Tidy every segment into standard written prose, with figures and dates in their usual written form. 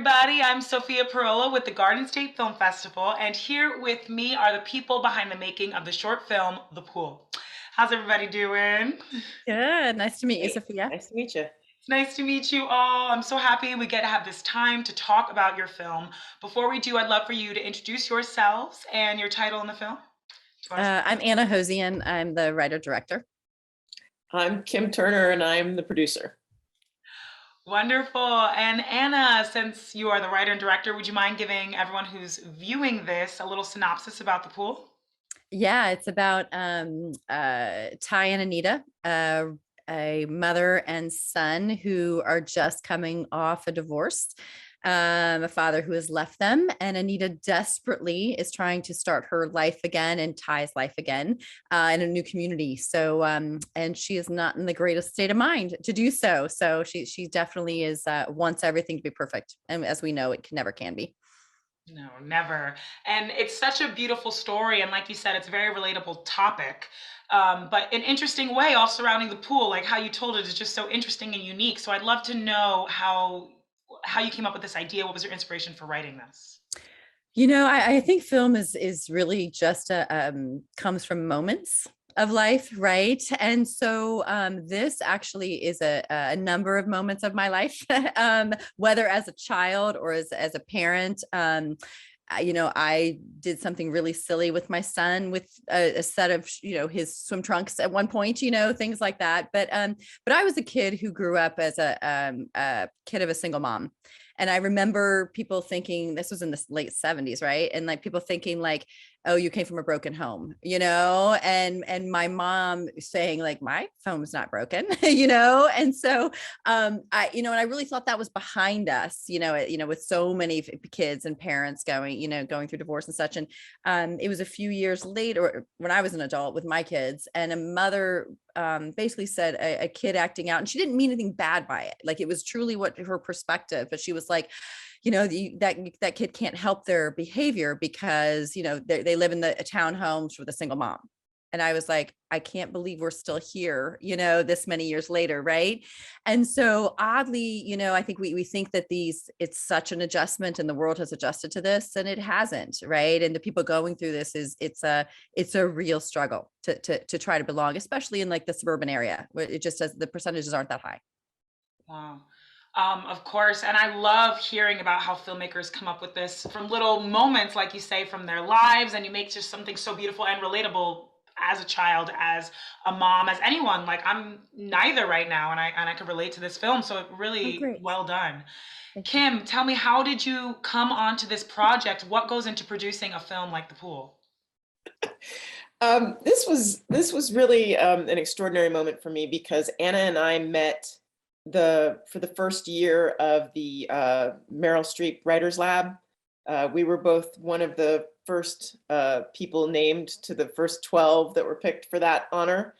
everybody. I'm Sophia Parola with the Garden State Film Festival, and here with me are the people behind the making of the short film, The Pool. How's everybody doing? Good. Nice to meet you, Hey, Sophia. nice to meet you. It's nice to meet you all. I'm so happy we get to have this time to talk about your film. Before we do, I'd love for you to introduce yourselves and your title in the film. I'm Anna Hozian. I'm the writer-director. I'm Kim Turner and I'm the producer. Wonderful. And Anna, since you are the writer and director, would you mind giving everyone who's viewing this a little synopsis about The Pool? Yeah, it's about Ty and Anita, a mother and son who are just coming off a divorce. A father who has left them, and Anita desperately is trying to start her life again and Ty's life again in a new community. So, and she is not in the greatest state of mind to do so. So she definitely is wants everything to be perfect, and as we know, it never can be. No, never. And it's such a beautiful story. And like you said, it's a very relatable topic, but an interesting way all surrounding the pool. Like how you told it is just so interesting and unique. So I'd love to know how you came up with this idea. What was your inspiration for writing this? I think film is really just comes from moments of life, right? And so this actually is a number of moments of my life, whether as a child or as a parent. I did something really silly with my son with a set of, his swim trunks at one point, things like that. But I was a kid who grew up as a kid of a single mom. And I remember people thinking this was in the late 70s, right? And like people thinking like, oh, you came from a broken home, and my mom saying like, my phone's not broken, And so and I really thought that was behind us, with so many kids and parents going through divorce and such. And it was a few years later when I was an adult with my kids, and a mother basically said a kid acting out, and she didn't mean anything bad by it. Like it was truly what her perspective, but she was like, that kid can't help their behavior because, they live in the townhomes with a single mom. And I was like, I can't believe we're still here, this many years later. Right. And so oddly, I think we think that it's such an adjustment and the world has adjusted to this, and it hasn't. Right. And the people going through this it's a real struggle to try to belong, especially in like the suburban area where it just does, the percentages aren't that high. Wow. Of course. And I love hearing about how filmmakers come up with this from little moments, like you say, from their lives, and you make just something so beautiful and relatable as a child, as a mom, as anyone. Like I'm neither right now, and I can relate to this film. So Oh, really great. well done. Thank you. Kim, tell me, how did you come onto this project? What goes into producing a film like The Pool? This was really an extraordinary moment for me because Anna and I met for the first year of the Meryl Streep Writers Lab. We were both one of the first people named to the first 12 that were picked for that honor.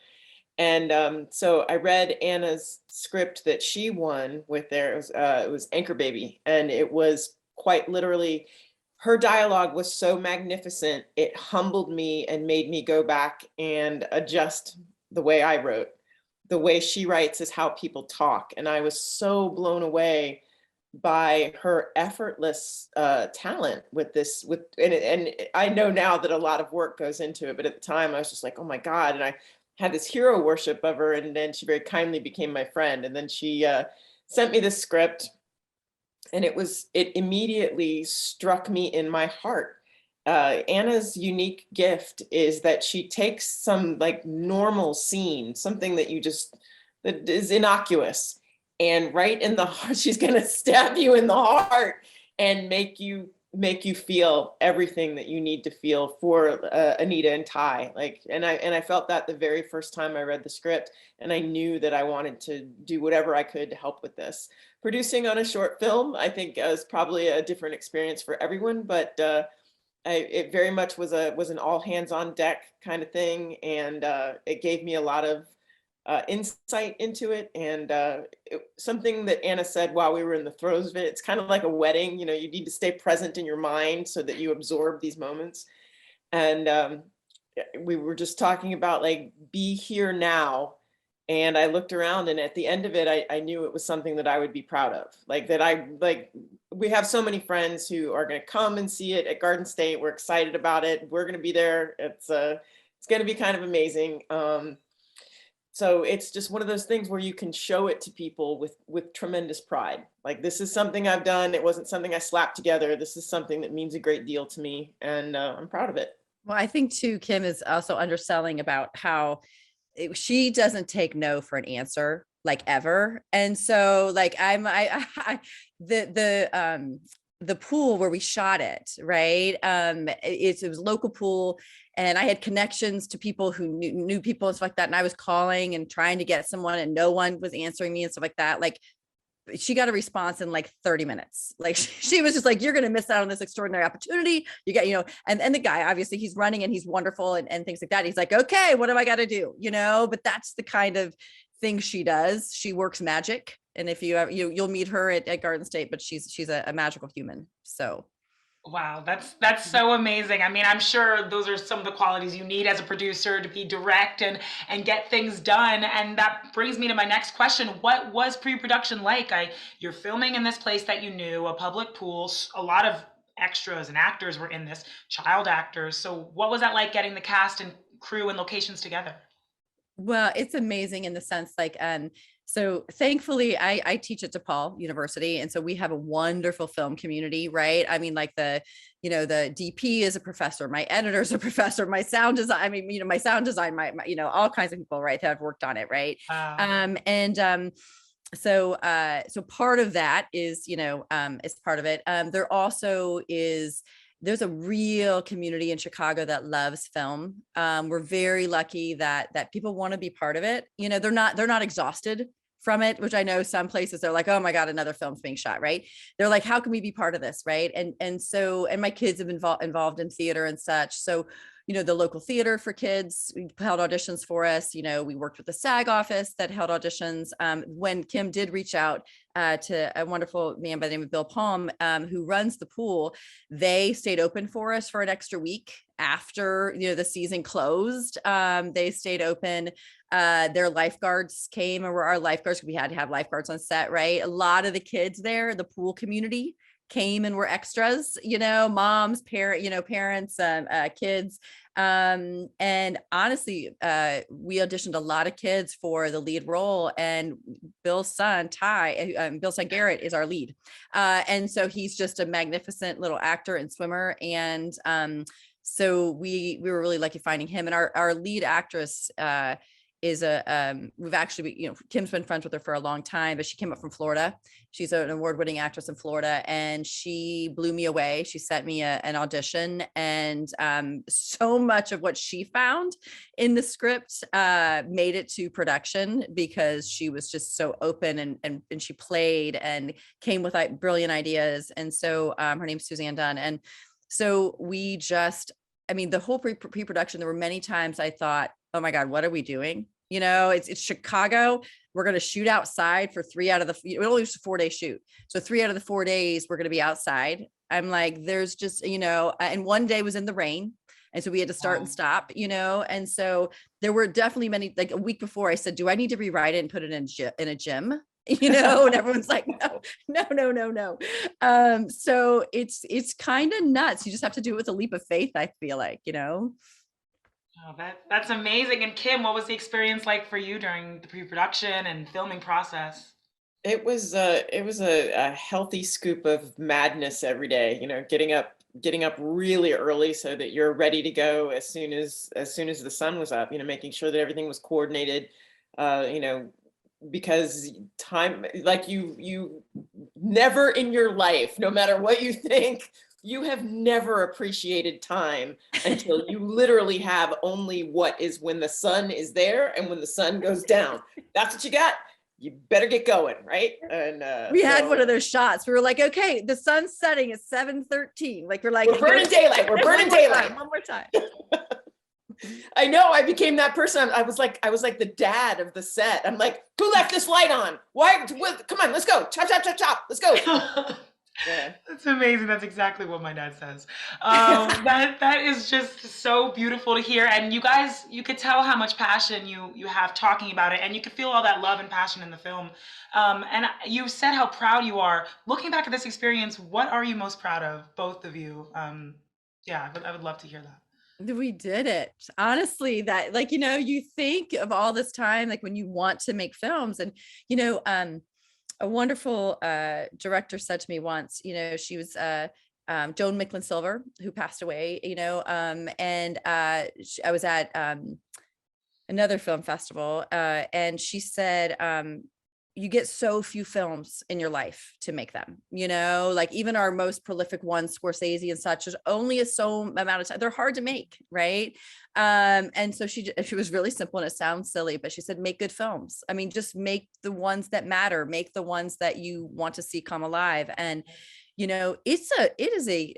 And so I read Anna's script that she won with there. It was Anchor Baby, and it was quite literally, her dialogue was so magnificent. It humbled me and made me go back and adjust the way I wrote. The way she writes is how people talk, and I was so blown away by her effortless talent with this. And I know now that a lot of work goes into it, but at the time I was just like, oh my God! And I had this hero worship of her, and then she very kindly became my friend, and then she sent me the script, and it immediately struck me in my heart. Anna's unique gift is that she takes some like normal scene, something that is innocuous, and right in the heart, she's gonna stab you in the heart and make you feel everything that you need to feel for Anita and Ty. And I felt that the very first time I read the script, and I knew that I wanted to do whatever I could to help with this. Producing on a short film, I think, is probably a different experience for everyone, but it very much was an all hands on deck kind of thing, and it gave me a lot of insight into it. And something that Anna said while we were in the throes of it, it's kind of like a wedding. You need to stay present in your mind so that you absorb these moments. And we were just talking about like, be here now And I looked around, and at the end of it, I knew it was something that I would be proud of. Like that we have so many friends who are going to come and see it at Garden State. We're excited about it. We're going to be there. It's going to be kind of amazing. So it's just one of those things where you can show it to people with tremendous pride. Like, this is something I've done. It wasn't something I slapped together. This is something that means a great deal to me, and I'm proud of it. Well, I think too, Kim is also underselling about how she doesn't take no for an answer, like, ever. And so like the pool where we shot it, right? It was a local pool, and I had connections to people who knew people and stuff like that. And I was calling and trying to get someone, and no one was answering me and stuff like that. Like, she got a response in like 30 minutes. Like, she was just like, you're going to miss out on this extraordinary opportunity. You get, and the guy, obviously he's running and he's wonderful and things like that. He's like, okay, what have I got to do? But that's the kind of thing she does. She works magic. And if you have, you'll meet her at Garden State, but she's a magical human. So. Wow, that's so amazing. I mean, I'm sure those are some of the qualities you need as a producer, to be direct and get things done. And that brings me to my next question. What was pre-production like? You're filming in this place that you knew, a public pool. A lot of extras and actors were in this, child actors. So what was that like, getting the cast and crew and locations together? Well, it's amazing in the sense, like, so thankfully I teach at DePaul University. And so we have a wonderful film community, right? I mean, like the DP is a professor, my editor's a professor, my sound design, my sound design, my all kinds of people, right, that have worked on it. Right. So part of that is, is part of it. There also is, there's a real community in Chicago that loves film. We're very lucky that people want to be part of it. They're not exhausted from it, which I know some places they're like, oh my God, another film's being shot, right? They're like, how can we be part of this, right? And my kids have been involved in theater and such. So, the local theater for kids held auditions for us. We worked with the SAG office that held auditions. When Kim did reach out to a wonderful man by the name of Bill Palm, who runs the pool, they stayed open for us for an extra week after, the season closed. They stayed open. Their lifeguards came, and were our lifeguards. We had to have lifeguards on set, right? A lot of the kids there, the pool community, came and were extras, moms, parents, kids. And honestly, we auditioned a lot of kids for the lead role, and Bill's son, Bill's son Garrett, is our lead. And so he's just a magnificent little actor and swimmer. And so we were really lucky finding him. And our lead actress, is we've actually, Kim's been friends with her for a long time, but she came up from Florida. She's an award-winning actress in Florida, and she blew me away. She sent me an audition, and so much of what she found in the script made it to production, because she was just so open and she played and came with brilliant ideas. And so her name's Hozian. And so we just, the whole pre-production, there were many times I thought, oh my God, what are we doing? It's Chicago. We're going to shoot outside for 3 out of the, it only was a 4-day shoot. So 3 out of the 4 days, we're going to be outside. I'm like, there's just, and one day was in the rain. And so we had to start and stop, and so there were definitely many, like a week before I said, do I need to rewrite it and put it in a gym? And everyone's like, no. So it's kind of nuts. You just have to do it with a leap of faith, I feel like, Oh, that's amazing. And Kim, what was the experience like for you during the pre-production and filming process? It was a healthy scoop of madness every day, getting up really early so that you're ready to go as soon as the sun was up, making sure that everything was coordinated, because time, like you never in your life, no matter what you think, you have never appreciated time until you literally have only what is when the sun is there and when the sun goes down. That's what you got. You better get going, right? And we had one of those shots. We were like, okay, the sun's setting at 7:13. Like, we're burning daylight. We're burning daylight. One more time. I know. I became that person. I was like the dad of the set. I'm like, who left this light on? Why? Come on, let's go. Chop, chop, chop, chop. Let's go. Yeah. That's amazing. That's exactly what my dad says. That is just so beautiful to hear. And you guys, you could tell how much passion you have talking about it, and you could feel all that love and passion in the film. And you said how proud you are. Looking back at this experience, what are you most proud of, both of you? Yeah, I would love to hear that. We did it. Honestly, that like, you think of all this time, like when you want to make films and, a wonderful director said to me once, she was Joan Micklin Silver, who passed away, and I was at another film festival, and she said, you get so few films in your life to make them, like even our most prolific ones, Scorsese and such, there's only a so amount of time. They're hard to make, right? And so she was really simple, and it sounds silly, but she said, make good films. I mean, just make the ones that matter, make the ones that you want to see come alive. And, it is a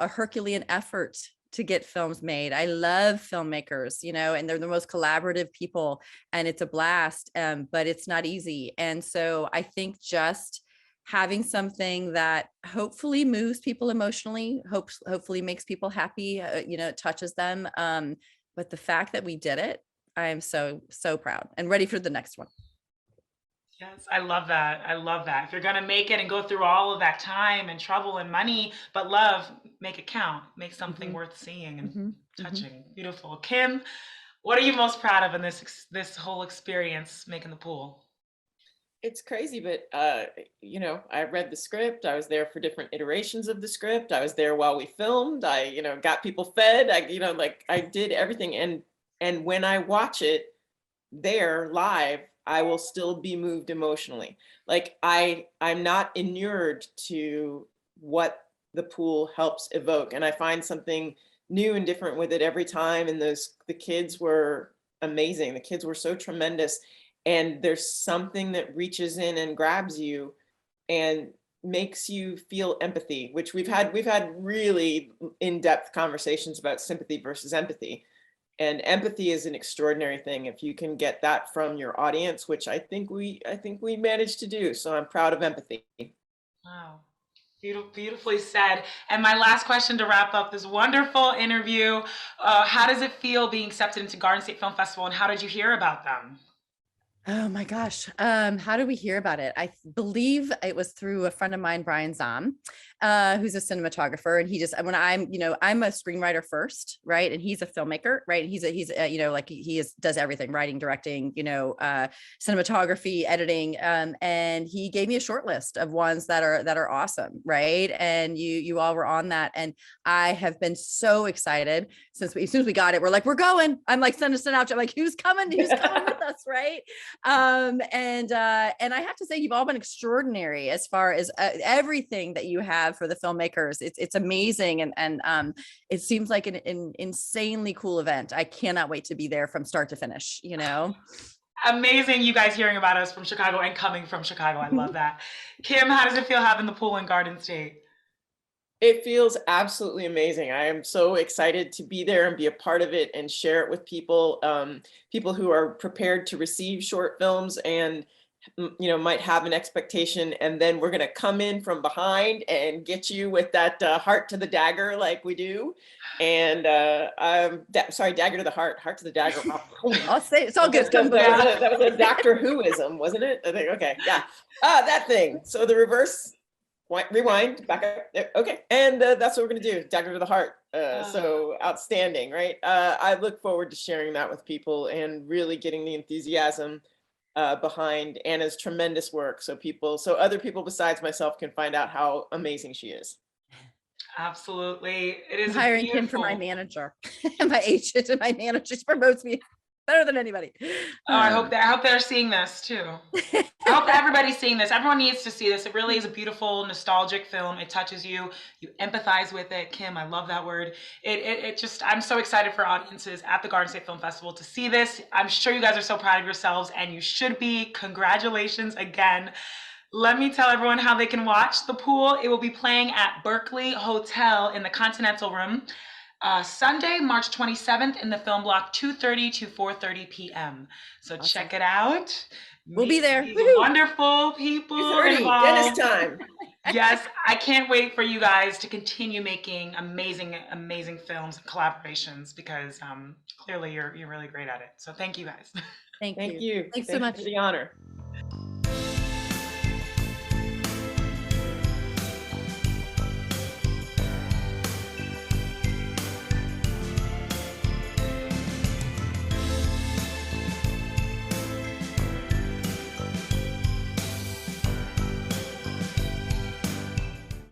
Herculean effort to get films made. I love filmmakers, and they're the most collaborative people, and it's a blast, but it's not easy. And so I think just having something that hopefully moves people emotionally, hopefully makes people happy, touches them. But the fact that we did it, I am so, so proud and ready for the next one. Yes, I love that. I love that. If you're going to make it and go through all of that time and trouble and money, but love, make it count. Make something worth seeing and touching. Beautiful. Kim, what are you most proud of in this whole experience making the pool? It's crazy, but I read the script. I was there for different iterations of the script. I was there while we filmed. I, got people fed. I did everything. And when I watch it there live, I will still be moved emotionally. Like I'm not inured to what the pool helps evoke, and I find something new and different with it every time. And the kids were amazing. The kids were so tremendous, and there's something that reaches in and grabs you and makes you feel empathy, which we've had really in-depth conversations about sympathy versus empathy. And empathy is an extraordinary thing if you can get that from your audience, which I think we managed to do. So I'm proud of empathy. Wow. Beautifully said. And my last question to wrap up this wonderful interview, how does it feel being accepted into Garden State Film Festival, and how did you hear about them? Oh my gosh. How did we hear about it? I believe it was through a friend of mine, Brian Zahn, who's a cinematographer. And he just, when I'm a screenwriter first, right? And he's a filmmaker, right? And he's like does everything, writing, directing, cinematography, editing. And he gave me a short list of ones that are awesome. Right. And you all were on that. And I have been so excited as soon as we got it, we're like, we're going. I'm like, send out. I'm like, who's coming with us? Right. And I have to say, you've all been extraordinary as far as everything that you have for the filmmakers. It's amazing. And it seems like an insanely cool event. I cannot wait to be there from start to finish, Amazing, you guys hearing about us from Chicago and coming from Chicago. I love that. Kim, how does it feel having the pool in Garden State? It feels absolutely amazing. I am so excited to be there and be a part of it and share it with people, people who are prepared to receive short films and might have an expectation, and then we're going to come in from behind and get you with that heart to the dagger like we do. And sorry, dagger to the heart to the dagger. I'll say it's all good. That was a Doctor Who-ism, wasn't it? I think, okay, yeah. That thing. So the reverse. Rewind, back up. Okay, and that's what we're gonna do. Dagger to the heart. So outstanding, right? I look forward to sharing that with people and really getting the enthusiasm behind Anna's tremendous work, so other people besides myself can find out how amazing she is. Absolutely, it is hiring him for my manager, my agent, and my manager. She promotes me better than anybody. Oh, I hope they're seeing this too. I hope that everybody's seeing this. Everyone needs to see this. It really is a beautiful, nostalgic film. It touches you. You empathize with it. Kim, I love that word. It just, I'm so excited for audiences at the Garden State Film Festival to see this. I'm sure you guys are so proud of yourselves, and you should be. Congratulations again. Let me tell everyone how they can watch The Pool. It will be playing at Berkeley Hotel in the Continental Room Sunday, March 27th in the Film Block, 2:30 to 4:30 p.m. So Awesome. check it out. We'll be Meet there. these Woohoo! wonderful people 2:30, Dennis involved. time. Yes, I can't wait for you guys to continue making amazing, amazing films and collaborations because clearly you're really great at it. So thank you guys. Thank Thank you. you. Thanks so Thank you much. for the honor.